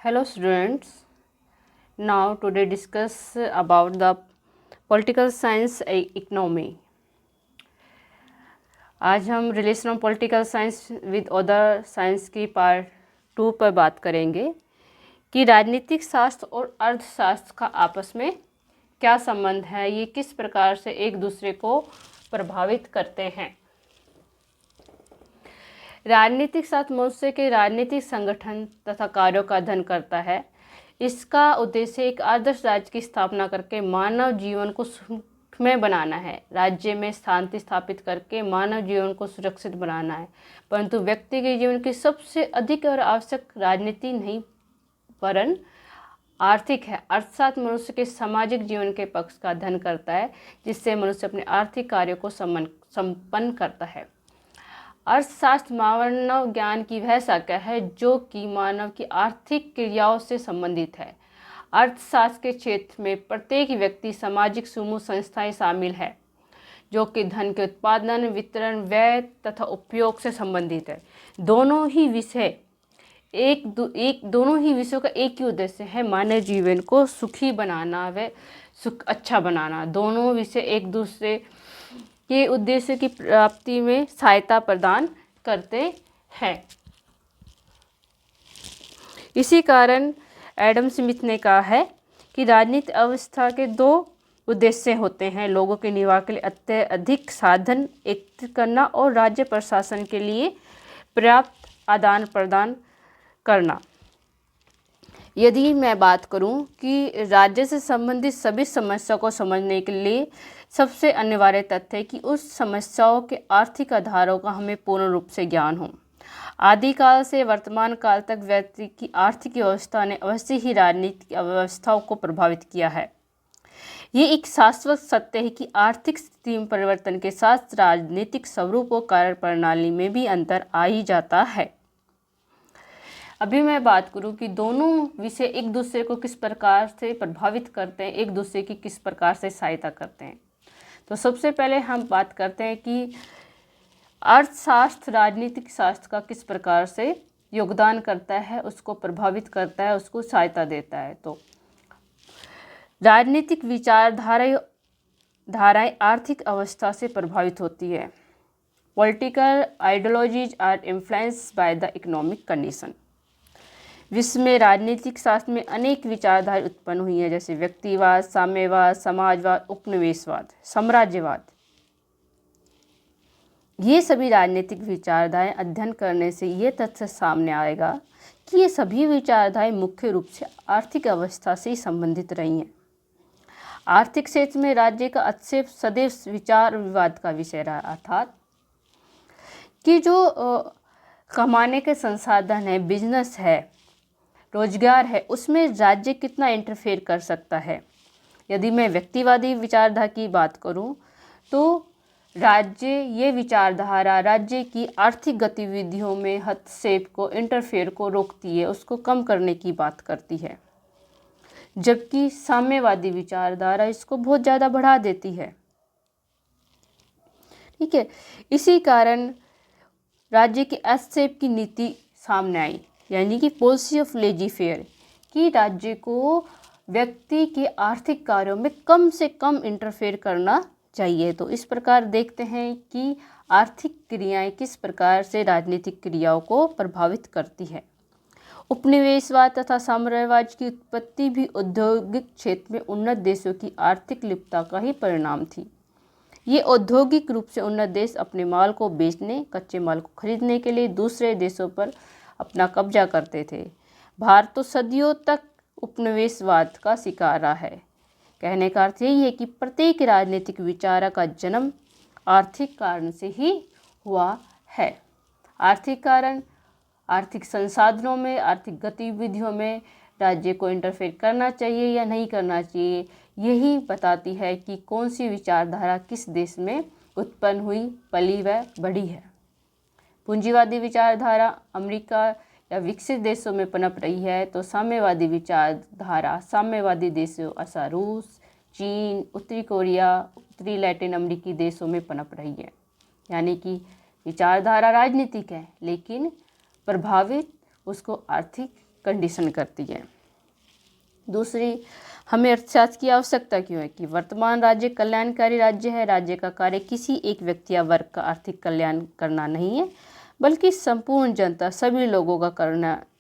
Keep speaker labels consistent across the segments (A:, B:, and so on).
A: Hello students. Now today discuss about the political science economy. आज हम relation of political science with other science की part 2 पर बात करेंगे कि राजनीतिक शास्त्र और अर्थशास्त्र का आपस में क्या संबंध है, ये किस प्रकार से एक दूसरे को प्रभावित करते हैं। राजनीतिक शास्त्र मनुष्य के राजनीतिक संगठन तथा कार्यों का अध्ययन करता है। इसका उद्देश्य एक आदर्श राज्य की स्थापना करके मानव जीवन को सुखमय बनाना है, राज्य में शांति स्थापित करके मानव जीवन को सुरक्षित बनाना है। परंतु व्यक्ति के जीवन की सबसे अधिक और आवश्यक राजनीति नहीं वरन आर्थिक है। अर्थशास्त्र मनुष्य के सामाजिक जीवन के पक्ष का अध्ययन करता है, जिससे मनुष्य अपने आर्थिक कार्यों को संपन्न करता है। अर्थशास्त्र मानव ज्ञान की वह शाखा है जो कि मानव की आर्थिक क्रियाओं से संबंधित है। अर्थशास्त्र के क्षेत्र में प्रत्येक व्यक्ति, सामाजिक समूह, संस्थाएं शामिल है जो कि धन के उत्पादन, वितरण, व्यय तथा उपयोग से संबंधित है। दोनों ही विषयों का एक ही उद्देश्य है, मानव जीवन को सुखी बनाना व अच्छा बनाना। दोनों विषय एक दूसरे के उद्देश्य की प्राप्ति में सहायता प्रदान करते हैं। इसी कारण एडम स्मिथ ने कहा है कि राजनीतिक अवस्था के दो उद्देश्य होते हैं: लोगों के निर्वाह के लिए अत्यधिक साधन एकत्रित करना और राज्य प्रशासन के लिए पर्याप्त आदान प्रदान करना। यदि मैं बात करूं कि राज्य से संबंधित सभी समस्याओं को समझने के लिए सबसे अनिवार्य तथ्य है कि उस समस्याओं के आर्थिक आधारों का हमें पूर्ण रूप से ज्ञान हो। आदिकाल से वर्तमान काल तक व्यक्ति की आर्थिक व्यवस्था ने अवश्य ही राजनीतिक व्यवस्थाओं को प्रभावित किया है। ये एक शाश्वत सत्य है कि आर्थिक स्थिति में परिवर्तन के साथ राजनीतिक स्वरूप और कार्य प्रणाली में भी अंतर आ ही जाता है। अभी मैं बात करूं कि दोनों विषय एक दूसरे को किस प्रकार से प्रभावित करते हैं, एक दूसरे की किस प्रकार से सहायता करते हैं। तो सबसे पहले हम बात करते हैं कि अर्थशास्त्र राजनीतिक शास्त्र का किस प्रकार से योगदान करता है, उसको प्रभावित करता है, उसको सहायता देता है। तो राजनीतिक धाराएं आर्थिक अवस्था से प्रभावित होती है। Political ideologies are influenced by the economic condition. विश्व में राजनीतिक शास्त्र में अनेक विचारधाराएं उत्पन्न हुई हैं, जैसे व्यक्तिवाद, साम्यवाद, समाजवाद, उपनिवेशवाद, साम्राज्यवाद। ये सभी राजनीतिक विचारधाराएं अध्ययन करने से ये तथ्य सामने आएगा कि ये सभी विचारधाराएं मुख्य रूप से आर्थिक अवस्था से ही संबंधित रही हैं। आर्थिक क्षेत्र में राज्य का आक्षेप सदैव विचार विवाद का विषय रहा, अर्थात कि जो कमाने के संसाधन है, बिजनेस है, रोजगार है, उसमें राज्य कितना इंटरफेयर कर सकता है। यदि मैं व्यक्तिवादी विचारधारा की बात करूं तो ये विचारधारा राज्य की आर्थिक गतिविधियों में हस्तक्षेप को, इंटरफेयर को रोकती है, उसको कम करने की बात करती है। जबकि साम्यवादी विचारधारा इसको बहुत ज़्यादा बढ़ा देती है। ठीक है, इसी कारण राज्य की हस्तक्षेप की नीति सामने आई, यानी कि पॉलिसी ऑफ लेजी फेयर, कि राज्य को व्यक्ति के आर्थिक कार्यों में कम से कम इंटरफेयर करना चाहिए। तो इस प्रकार देखते हैं कि आर्थिक क्रियाएं किस प्रकार से राजनीतिक क्रियाओं को प्रभावित करती है। उपनिवेशवाद तथा साम्राज्यवाद की उत्पत्ति भी औद्योगिक क्षेत्र में उन्नत देशों की आर्थिक लिप्तता का ही परिणाम थी। ये औद्योगिक रूप से उन्नत देश अपने माल को बेचने, कच्चे माल को खरीदने के लिए दूसरे देशों पर अपना कब्जा करते थे। भारत तो सदियों तक उपनिवेशवाद का शिकार रहा है। कहने का अर्थ यही है कि प्रत्येक राजनीतिक विचारक का जन्म आर्थिक कारण से ही हुआ है। आर्थिक कारण, आर्थिक संसाधनों में, आर्थिक गतिविधियों में राज्य को इंटरफेयर करना चाहिए या नहीं करना चाहिए, यही बताती है कि कौन सी विचारधारा किस देश में उत्पन्न हुई, पली व बढ़ी है। पूंजीवादी विचारधारा अमेरिका या विकसित देशों में पनप रही है, तो साम्यवादी विचारधारा साम्यवादी देशों जैसे रूस, चीन, उत्तरी कोरिया, उत्तरी लैटिन अमेरिकी देशों में पनप रही है। यानी कि विचारधारा राजनीतिक है, लेकिन प्रभावित उसको आर्थिक कंडीशन करती है। दूसरी, हमें अर्थशास्त्र की आवश्यकता क्यों है कि वर्तमान राज्य कल्याणकारी राज्य है। राज्य का कार्य किसी एक व्यक्ति या वर्ग का आर्थिक कल्याण करना नहीं है, बल्कि संपूर्ण जनता, सभी लोगों का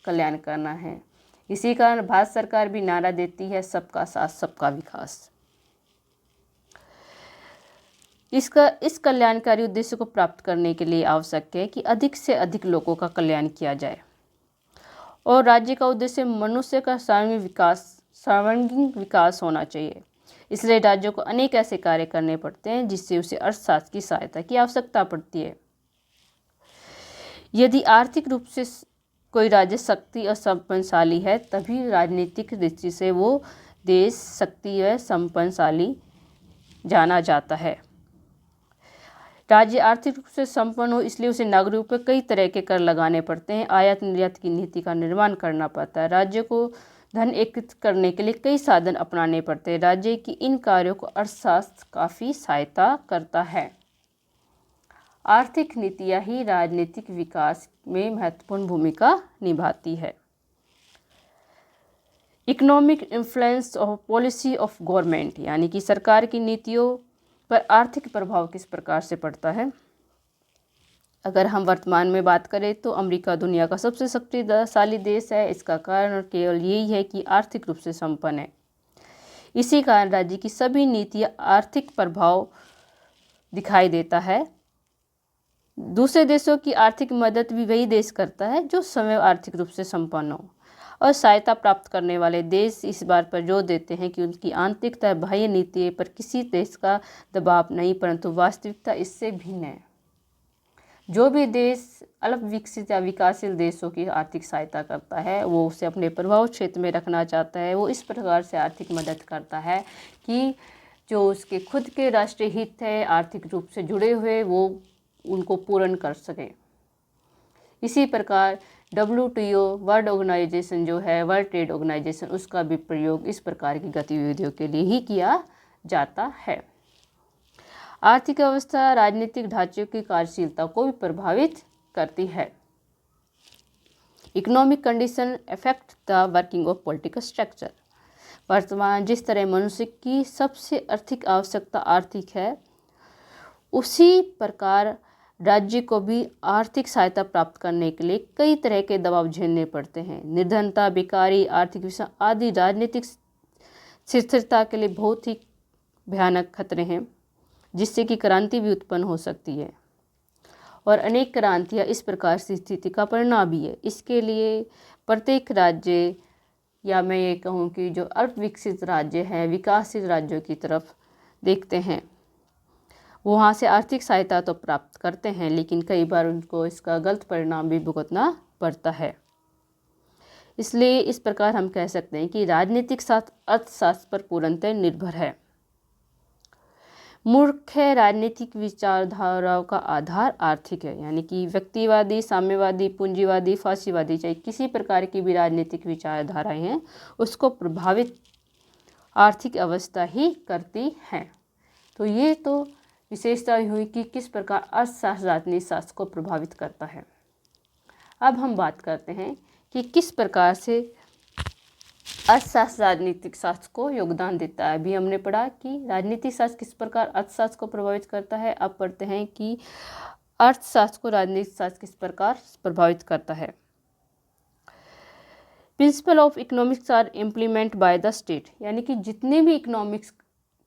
A: कल्याण करना है। इसी कारण भारत सरकार भी नारा देती है, सबका साथ सबका विकास। इस कल्याणकारी उद्देश्य को प्राप्त करने के लिए आवश्यक है कि अधिक से अधिक लोगों का कल्याण किया जाए, और राज्य का उद्देश्य मनुष्य का सर्वांगीण विकास होना चाहिए। इसलिए राज्यों को अनेक ऐसे कार्य करने पड़ते हैं जिससे उसे अर्थशास्त्र की सहायता की आवश्यकता पड़ती है। यदि आर्थिक रूप से कोई राज्य शक्ति और संपन्नशाली है, तभी राजनीतिक दृष्टि से वो देश शक्ति व संपन्नशाली जाना जाता है। राज्य आर्थिक रूप से संपन्न हो, इसलिए उसे नागरिकों पर कई तरह के कर लगाने पड़ते हैं। आयात निर्यात की नीति का निर्माण करना पड़ता है। राज्य को धन एकत्रित करने के लिए कई साधन अपनाने पड़ते हैं। राज्य की इन कार्यों को अर्थशास्त्र काफ़ी सहायता करता है। आर्थिक नीतियाँ ही राजनीतिक विकास में महत्वपूर्ण भूमिका निभाती है। Economic influence of policy of government, यानी कि सरकार की नीतियों पर आर्थिक प्रभाव किस प्रकार से पड़ता है। अगर हम वर्तमान में बात करें तो अमेरिका दुनिया का सबसे शक्तिशाली देश है। इसका कारण केवल यही है कि आर्थिक रूप से संपन्न है। इसी कारण राज्य की सभी नीतियाँ आर्थिक प्रभाव दिखाई देता है। दूसरे देशों की आर्थिक मदद भी वही देश करता है जो स्वयं आर्थिक रूप से संपन्न हो, और सहायता प्राप्त करने वाले देश इस बात पर जोर देते हैं कि उनकी आंतरिक तथा बाह्य नीति पर किसी देश का दबाव नहीं, परंतु वास्तविकता इससे भिन्न है। जो भी देश अल्प विकसित या विकासशील देशों की आर्थिक सहायता करता है, वो उसे अपने प्रभाव क्षेत्र में रखना चाहता है। वो इस प्रकार से आर्थिक मदद करता है कि जो उसके खुद के राष्ट्रीय हित है, आर्थिक रूप से जुड़े हुए, वो उनको पूर्ण कर सके। इसी प्रकार WTO वर्ल्ड ऑर्गेनाइजेशन जो है, वर्ल्ड ट्रेड ऑर्गेनाइजेशन, उसका भी प्रयोग इस प्रकार की गतिविधियों के लिए ही किया जाता है। आर्थिक अवस्था राजनीतिक ढांचे की कार्यशीलता को भी प्रभावित करती है। Economic condition affect the working of political structure. वर्तमान जिस तरह मनुष्य की सबसे आर्थिक आवश्यकता आर्थिक है, उसी प्रकार राज्य को भी आर्थिक सहायता प्राप्त करने के लिए कई तरह के दबाव झेलने पड़ते हैं। निर्धनता, बेकारी, आर्थिक विषम आदि राजनीतिक स्थिरता के लिए बहुत ही भयानक खतरे हैं, जिससे कि क्रांति भी उत्पन्न हो सकती है, और अनेक क्रांतियाँ इस प्रकार की स्थिति का परिणाम भी है। इसके लिए प्रत्येक राज्य, या मैं ये कहूँ कि जो अल्प विकसित राज्य हैं, विकासशील राज्यों की तरफ देखते हैं, वहाँ से आर्थिक सहायता तो प्राप्त करते हैं, लेकिन कई बार उनको इसका गलत परिणाम भी भुगतना पड़ता है। इसलिए इस प्रकार हम कह सकते हैं कि राजनीतिक शास्त्र अर्थशास्त्र पर पूर्णतः निर्भर है। मुख्य राजनीतिक विचारधाराओं का आधार आर्थिक है, यानी कि व्यक्तिवादी, साम्यवादी, पूंजीवादी, फासीवादी, चाहे किसी प्रकार की भी राजनीतिक विचारधाराएं हैं, उसको प्रभावित आर्थिक अवस्था ही करती हैं। तो ये तो विशेषता हुई कि किस प्रकार अर्थशास्त्र राजनीतिक शास्त्र को प्रभावित करता है। अब हम बात करते हैं कि किस प्रकार से अर्थशास्त्र राजनीतिक शास्त्र को योगदान देता है। अभी हमने पढ़ा कि राजनीतिक शास्त्र किस प्रकार अर्थशास्त्र को प्रभावित करता है। अब पढ़ते हैं कि अर्थशास्त्र को राजनीतिक शास्त्र किस प्रकार प्रभावित करता है। Principle of economics are implement by the state, यानी कि जितने भी इकोनॉमिक्स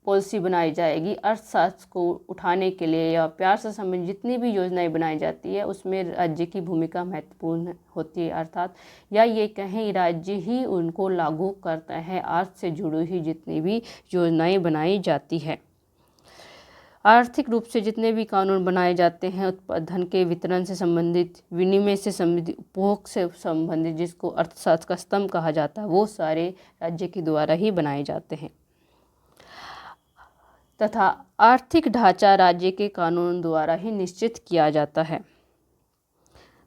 A: पॉलिसी बनाई जाएगी अर्थशास्त्र को उठाने के लिए या प्यार से संबंधित जितनी भी योजनाएं बनाई जाती है, उसमें राज्य की भूमिका महत्वपूर्ण होती है। अर्थात या ये कहें राज्य ही उनको लागू करता है। अर्थ से जुड़ी हुई जितनी भी योजनाएं बनाई जाती है, आर्थिक रूप से जितने भी कानून बनाए जाते हैं, धन के वितरण से संबंधित, विनिमय से संबंधित, उपभोग से संबंधित, जिसको अर्थशास्त्र का स्तंभ कहा जाता है, वो सारे राज्य के द्वारा ही बनाए जाते हैं। तथा आर्थिक ढांचा राज्य के कानून द्वारा ही निश्चित किया जाता है।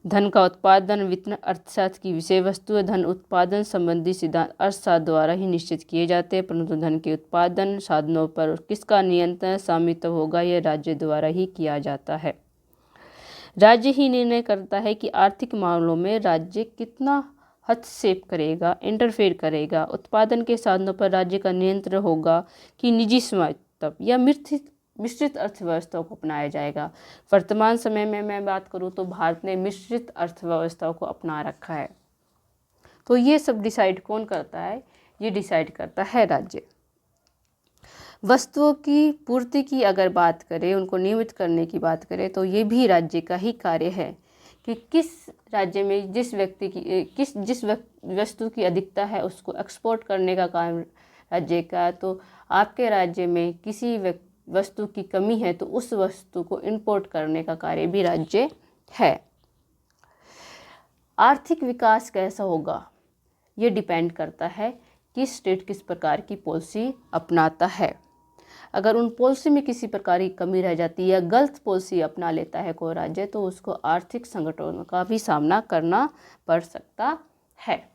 A: धन का उत्पादन, वितरण अर्थशास्त्र की विषय वस्तु है। धन उत्पादन संबंधी सिद्धांत अर्थशास्त्र द्वारा ही निश्चित किए जाते हैं, परंतु धन के उत्पादन साधनों पर किसका नियंत्रण स्वामित्व होगा, यह राज्य द्वारा ही किया जाता है। राज्य ही निर्णय करता है कि आर्थिक मामलों में राज्य कितना हस्तक्षेप करेगा, इंटरफेयर करेगा। उत्पादन के साधनों पर राज्य का नियंत्रण होगा कि निजी स्वामित्व या मिश्रित अर्थव्यवस्था को अपनाया जाएगा। वर्तमान समय में मैं बात करूँ तो भारत ने मिश्रित अर्थव्यवस्था को अपना रखा है। तो ये सब डिसाइड कौन करता है? ये डिसाइड करता है राज्य। वस्तुओं की पूर्ति की अगर बात करें, उनको नियमित करने की बात करें, तो ये भी राज्य का ही कार्य है कि किस राज्य में जिस वस्तु की अधिकता है उसको एक्सपोर्ट करने का काम राज्य का। तो आपके राज्य में किसी वस्तु की कमी है तो उस वस्तु को इंपोर्ट करने का कार्य भी राज्य है। आर्थिक विकास कैसा होगा, ये डिपेंड करता है कि स्टेट किस प्रकार की पॉलिसी अपनाता है। अगर उन पॉलिसी में किसी प्रकार की कमी रह जाती है या गलत पॉलिसी अपना लेता है कोई राज्य, तो उसको आर्थिक संकटों का भी सामना करना पड़ सकता है।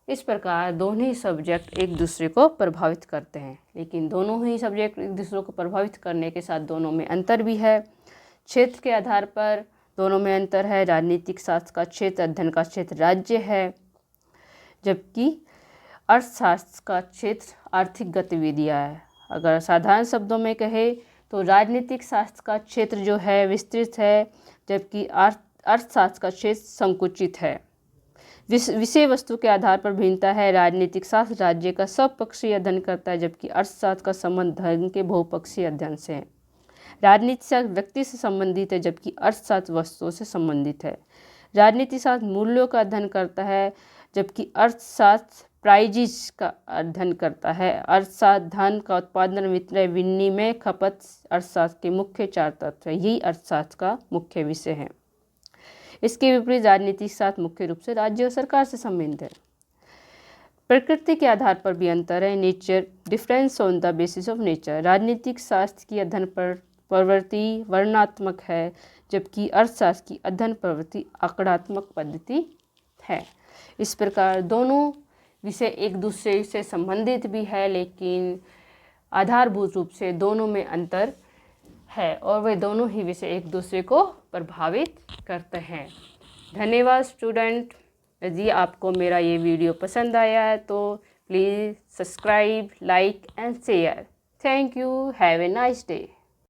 A: इस प्रकार दोनों ही सब्जेक्ट एक दूसरे को प्रभावित करते हैं, लेकिन दोनों ही सब्जेक्ट एक दूसरे को प्रभावित करने के साथ दोनों में अंतर भी है। क्षेत्र के आधार पर दोनों में अंतर है। राजनीतिक शास्त्र का क्षेत्र, अध्ययन का क्षेत्र राज्य है, जबकि अर्थशास्त्र का क्षेत्र आर्थिक गतिविधियाँ है। अगर साधारण शब्दों में कहे तो राजनीतिक शास्त्र का क्षेत्र जो है विस्तृत है, जबकि अर्थशास्त्र का क्षेत्र संकुचित है। विषय वस्तु के आधार पर भिन्नता है। राजनीतिक शास्त्र राज्य का स्वपक्षीय अध्ययन करता है, जबकि अर्थशास्त्र का संबंध धर्म के बहुपक्षीय अध्ययन से है। राजनीति शास्त्र व्यक्ति से संबंधित है, जबकि अर्थशास्त्र वस्तुओं से संबंधित है। राजनीति शास्त्र मूल्यों का अध्ययन करता है, जबकि अर्थशास्त्र प्राइजेस का अध्ययन करता है। अर्थशास्त्र धन का उत्पादन, विक्रय, विनिमय, खपत अर्थशास्त्र के मुख्य 4 तत्व है। यही अर्थशास्त्र का मुख्य विषय है। इसके विपरीत राजनीतिक शास्त्र मुख्य रूप से राज्य और सरकार से संबंधित है। प्रकृति के आधार पर भी अंतर है। Nature difference on the basis of nature. राजनीतिक शास्त्र की अध्ययन प्रवृत्ति वर्णनात्मक है, जबकि अर्थशास्त्र की अध्ययन प्रवृत्ति आंकड़ात्मक पद्धति है। इस प्रकार दोनों विषय एक दूसरे से संबंधित भी है, लेकिन आधारभूत रूप से दोनों में अंतर है और वे दोनों ही विषय एक दूसरे को प्रभावित करते हैं। धन्यवाद स्टूडेंट। यदि आपको मेरा ये वीडियो पसंद आया है तो please subscribe, like and share. Thank you. Have a nice day.